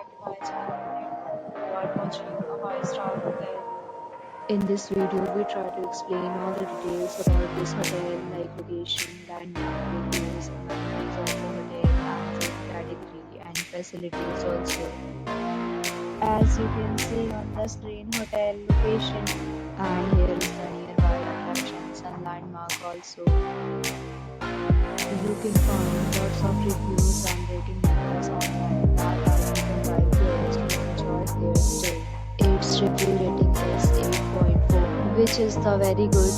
back to my channel and you are watching a 5-star hotel. In this video, we try to explain all the details about this hotel like location, landmark, reviews, amenities of the hotel, and food category and facilities also. As you can see on the screen, hotel location, and here is the nearby attractions and landmark also. You can find lots of reviews and rating numbers online that are given by players to enjoy their stay. Its review rating is 8.4, which is the very good.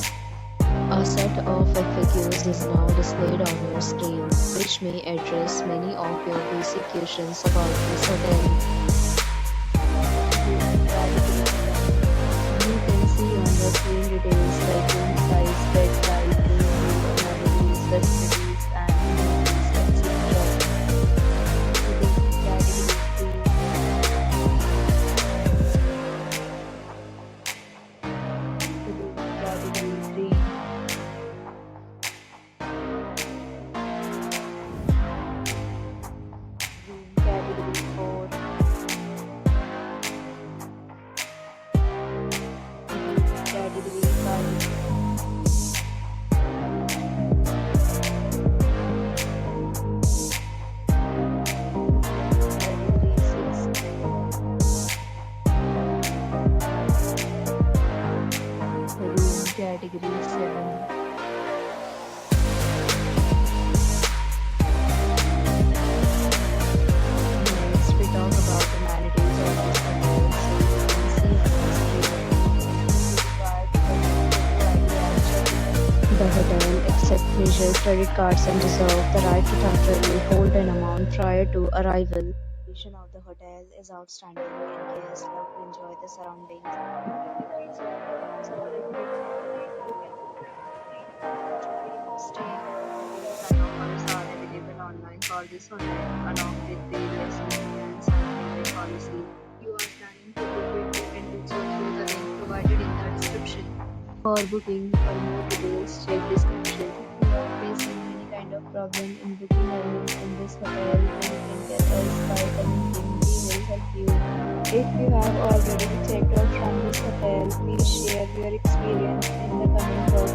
A set of FAQs is now displayed on your screen, which may address many of your basic questions about this hotel. You can see on the screen details like room size, bed type, room view, amenities, facilities, and amenities, etc. Category 3. Room category 4. Room category 5. Category 6. Room category 7. Next, we talk about amenities of this hotel. So you can see on the screen. The hotel accepts major credit cards and reserves the right to temporarily hold an amount prior to arrival. The condition of the hotel is outstanding and guests love to enjoy the surroundings. Stay and offers are available online for this hotel along with various insurance and payment policy. You are planning to book it, you can do so through the link provided in the description. For booking or more details, check description. If you are facing any kind of problem in booking a room in this hotel, then you can tell us by commenting. We will help you. If you have already checked out from this hotel, please share your experience in the comment box.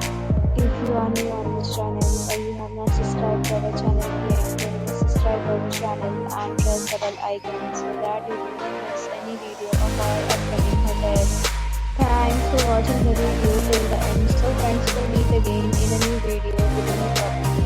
If you are new on this channel or you have not subscribed to our channel yet, then please subscribe to our channel and press the bell icon so that you do not miss any video of our upcoming hotel. Thanks for watching the video till the end. So friends, will meet again in a new video with a new topic.